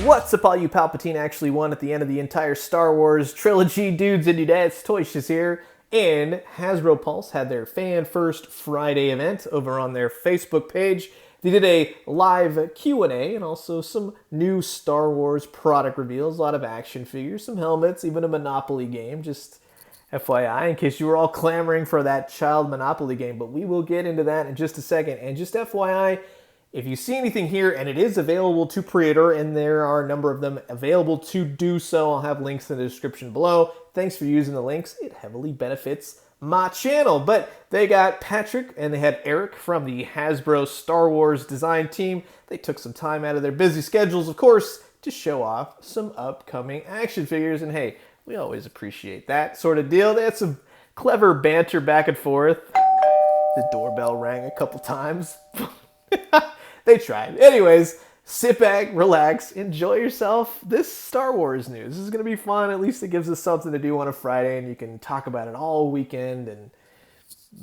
What's up, all you Palpatine actually won at the end of the entire Star Wars trilogy dudes and dudettes? Toyshiz here, and Hasbro Pulse had their Fan First Friday event over on their Facebook page. They did a live Q&A and also some new Star Wars product reveals, a lot of action figures, some helmets, even a Monopoly game, just FYI, in case you were all clamoring for that child Monopoly game, but we will get into that in just a second. And just FYI, if you see anything here, and it is available to pre-order, and there are a number of them available to do so, I'll have links in the description below. Thanks for using the links. It heavily benefits my channel. But they got Patrick and they had Eric from the Hasbro Star Wars design team. They took some time out of their busy schedules, of course, to show off some upcoming action figures. And hey, we always appreciate that sort of deal. They had some clever banter back and forth. The doorbell rang a couple times. They tried. Anyways, sit back, relax, enjoy yourself. This Star Wars news. This is going to be fun. At least it gives us something to do on a Friday, and you can talk about it all weekend. And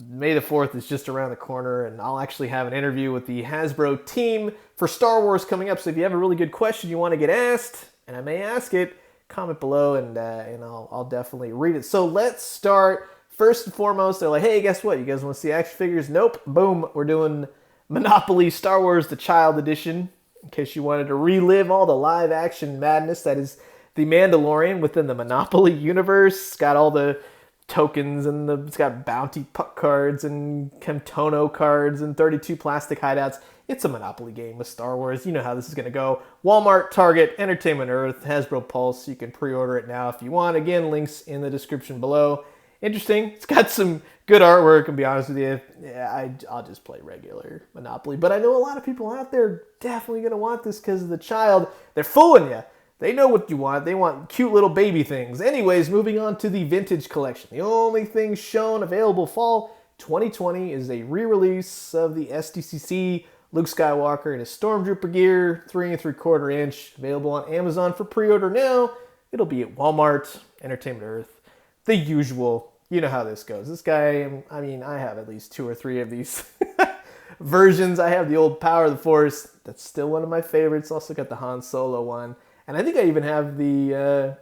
May the 4th is just around the corner, and I'll actually have an interview with the Hasbro team for Star Wars coming up. So if you have a really good question you want to get asked, and I may ask it, comment below, and I'll definitely read it. So let's start. First and foremost, they're like, hey, guess what? You guys want to see action figures? Nope. Boom. We're doing Monopoly Star Wars The Child Edition, in case you wanted to relive all the live action madness that is The Mandalorian within the Monopoly universe. It's got all the tokens, and it's got bounty puck cards and Camtono cards and 32 plastic hideouts. It's a Monopoly game with Star Wars. You know how this is going to go. Walmart, Target, Ent Earth, Hasbro Pulse. You can pre-order it now if you want. Again, links in the description below. Interesting. It's got some good artwork, and be honest with you, yeah, I'll just play regular Monopoly. But I know a lot of people out there definitely going to want this because of the child. They're fooling you. They know what you want. They want cute little baby things. Anyways, moving on to the vintage collection. The only thing shown available fall 2020 is a re-release of the SDCC Luke Skywalker in his Stormtrooper gear, 3 3/4 inch, available on Amazon for pre-order now. It'll be at Walmart, Ent Earth, the usual. You know how this goes. This guy, I mean, I have at least 2 or 3 of these versions. I have the old Power of the Force. That's still one of my favorites. Also got the Han Solo one. And I think I even have the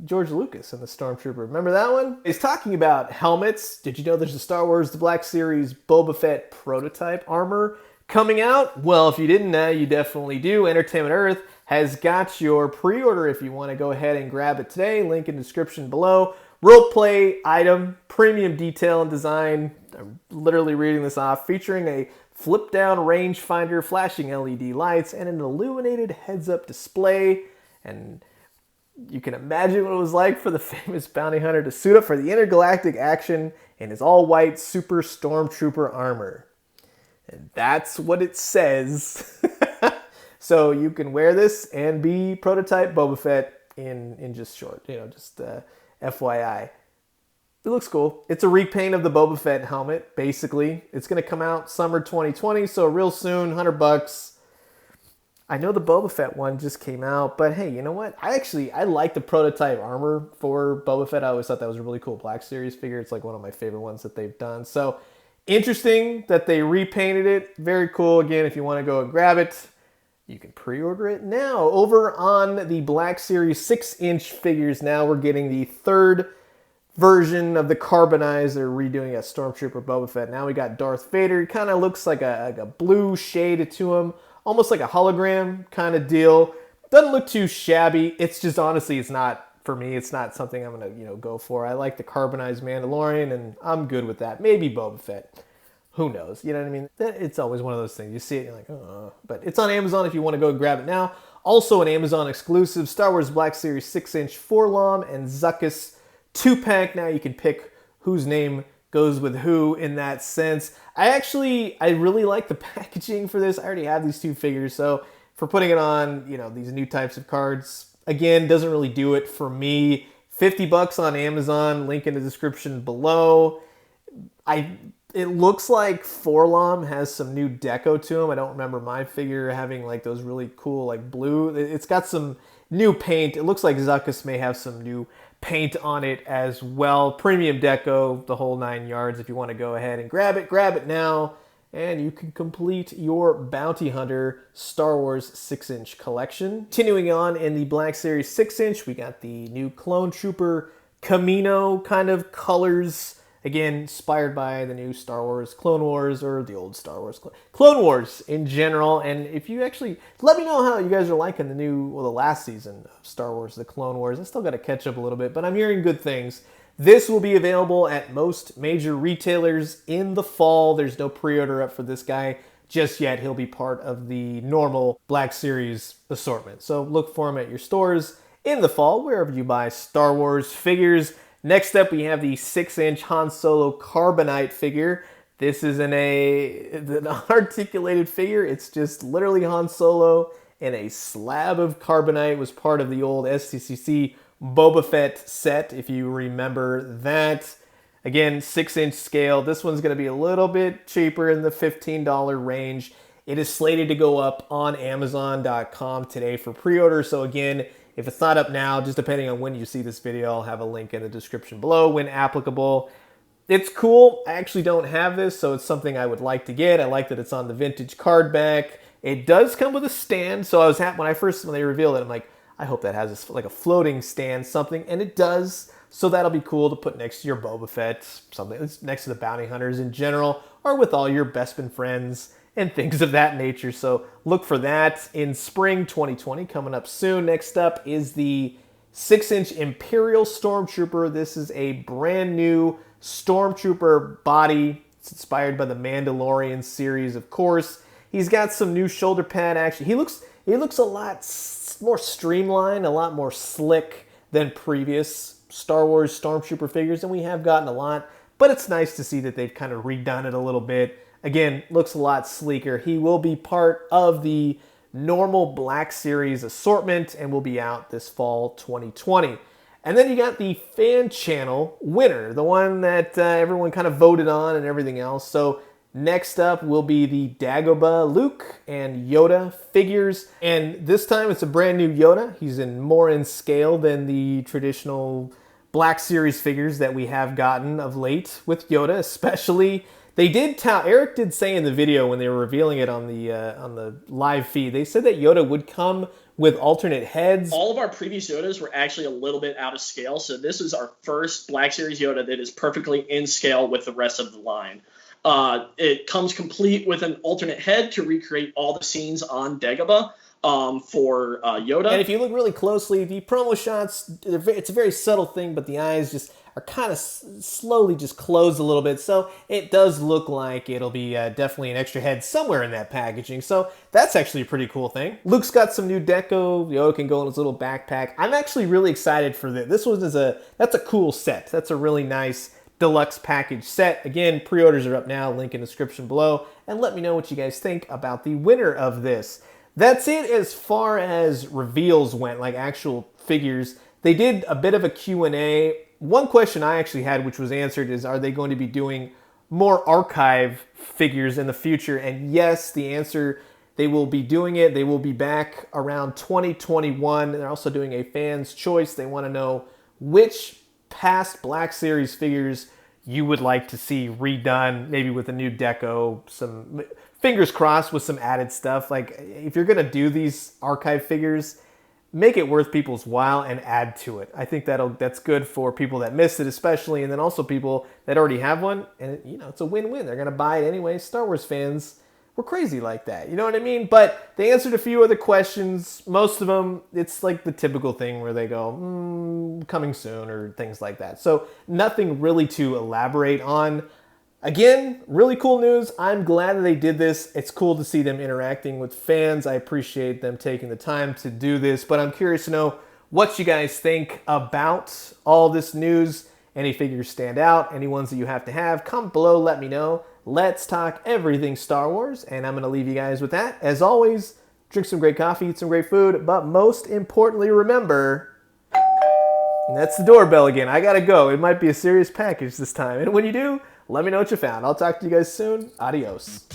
George Lucas and the Stormtrooper. Remember that one? He's talking about helmets. Did you know there's a Star Wars The Black Series Boba Fett prototype armor coming out? Well, if you didn't know, you definitely do. Ent Earth has got your pre-order if you want to go ahead and grab it today. Link in the description below. Roleplay item, premium detail and design. I'm literally reading this off. Featuring a flip-down rangefinder, flashing LED lights, and an illuminated heads-up display. And you can imagine what it was like for the famous bounty hunter to suit up for the intergalactic action in his all-white Super Stormtrooper armor. And that's what it says. So you can wear this and be prototype Boba Fett in just short, just FYI. It looks cool. It's a repaint of the Boba Fett helmet, basically. It's going to come out summer 2020, so real soon, $100. I know the Boba Fett one just came out, but hey, you know what? I like the prototype armor for Boba Fett. I always thought that was a really cool Black Series figure. It's like one of my favorite ones that they've done. So interesting that they repainted it. Very cool. Again, if you want to go and grab it, you can pre-order it now. Over on the Black Series 6-inch figures now, we're getting the 3rd version of the Carbonized. They're redoing a Stormtrooper Boba Fett. Now we got Darth Vader. He kind of looks like a blue shade to him. Almost like a hologram kind of deal. Doesn't look too shabby. It's just, honestly, it's not, for me, it's not something I'm going to go for. I like the Carbonized Mandalorian, and I'm good with that. Maybe Boba Fett. Who knows? You know what I mean? It's always one of those things. You see it, you're like, oh. But it's on Amazon if you want to go grab it now. Also an Amazon exclusive, Star Wars Black Series 6-inch 4-LOM and Zuckuss 2-pack. Now you can pick whose name goes with who in that sense. I really like the packaging for this. I already have these 2 figures, so for putting it on, these new types of cards, again, doesn't really do it for me. $50 on Amazon, link in the description below. It looks like 4-LOM has some new deco to them. I don't remember my figure having like those really cool like blue. It's got some new paint. It looks like Zuckuss may have some new paint on it as well. Premium deco, the whole 9 yards. If you want to go ahead and grab it now. and you can complete your Bounty Hunter Star Wars 6-inch collection. Continuing on in the Black Series 6-inch, we got the new Clone Trooper Camino kind of colors. Again, inspired by the new Star Wars Clone Wars, or the old Star Wars Clone Wars in general. And if you actually, let me know how you guys are liking the last season of Star Wars, the Clone Wars. I still got to catch up a little bit, but I'm hearing good things. This will be available at most major retailers in the fall. There's no pre-order up for this guy just yet. He'll be part of the normal Black Series assortment. So look for him at your stores in the fall, wherever you buy Star Wars figures. Next up, we have the 6-inch Han Solo Carbonite figure. This is an articulated figure. It's just literally Han Solo and a slab of Carbonite. It was part of the old STCC Boba Fett set, if you remember that. Again, 6-inch scale. This one's going to be a little bit cheaper in the $15 range. It is slated to go up on Amazon.com today for pre-order. So again, if it's not up now, just depending on when you see this video, I'll have a link in the description below when applicable. It's cool. I actually don't have this, so it's something I would like to get. I like that it's on the vintage card back. It does come with a stand, so I was happy when they revealed it. I'm like, I hope that has like a floating stand, something, and it does. So that'll be cool to put next to your Boba Fett, something that's next to the bounty hunters in general, or with all your Bespin friends and things of that nature. So look for that in spring 2020, coming up soon. Next up is the 6-inch Imperial Stormtrooper. This is a brand new Stormtrooper body. It's inspired by the Mandalorian series, of course. He's got some new shoulder pad action. He looks a lot more streamlined, a lot more slick than previous Star Wars Stormtrooper figures, and we have gotten a lot, but it's nice to see that they've kind of redone it a little bit. Again, looks a lot sleeker. He will be part of the normal Black Series assortment and will be out this fall 2020. And then you got the fan channel winner, the one that everyone kind of voted on and everything else. So next up will be the Dagobah, Luke, and Yoda figures. And this time it's a brand new Yoda. He's more in scale than the traditional Black Series figures that we have gotten of late with Yoda, especially. Eric did say in the video when they were revealing it on the live feed, they said that Yoda would come with alternate heads. All of our previous Yodas were actually a little bit out of scale, so this is our first Black Series Yoda that is perfectly in scale with the rest of the line. It comes complete with an alternate head to recreate all the scenes on Dagobah for Yoda. And if you look really closely, the promo shots, it's a very subtle thing, but the eyes just are kind of slowly just closed a little bit, so it does look like it'll be definitely an extra head somewhere in that packaging, so that's actually a pretty cool thing. Luke's got some new deco. Yoda can go in his little backpack. I'm actually really excited for this. That's a cool set. That's a really nice deluxe package set. Again, pre-orders are up now, link in the description below, and let me know what you guys think about the winner of this. That's it as far as reveals went, like actual figures. They did a bit of a Q&A. One question I actually had, which was answered, is are they going to be doing more archive figures in the future? And yes, the answer, they will be doing it. They will be back around 2021. They're also doing a fan's choice. They want to know which past Black Series figures you would like to see redone, maybe with a new deco, some fingers crossed with some added stuff. Like, if you're going to do these archive figures, make it worth people's while and add to it. I think that's good for people that missed it especially, and then also people that already have one, and it's a win-win. They're going to buy it anyway. Star Wars fans, we're crazy like that. You know what I mean? But they answered a few other questions. Most of them, it's like the typical thing where they go, coming soon, or things like that. So nothing really to elaborate on. Again, really cool news. I'm glad that they did this. It's cool to see them interacting with fans. I appreciate them taking the time to do this, but I'm curious to know what you guys think about all this news. Any figures stand out? Any ones that you have to have? Comment below, let me know. Let's talk everything Star Wars, and I'm going to leave you guys with that. As always, drink some great coffee, eat some great food, but most importantly, remember, and that's the doorbell again. I got to go. It might be a serious package this time, and when you do, let me know what you found. I'll talk to you guys soon. Adios.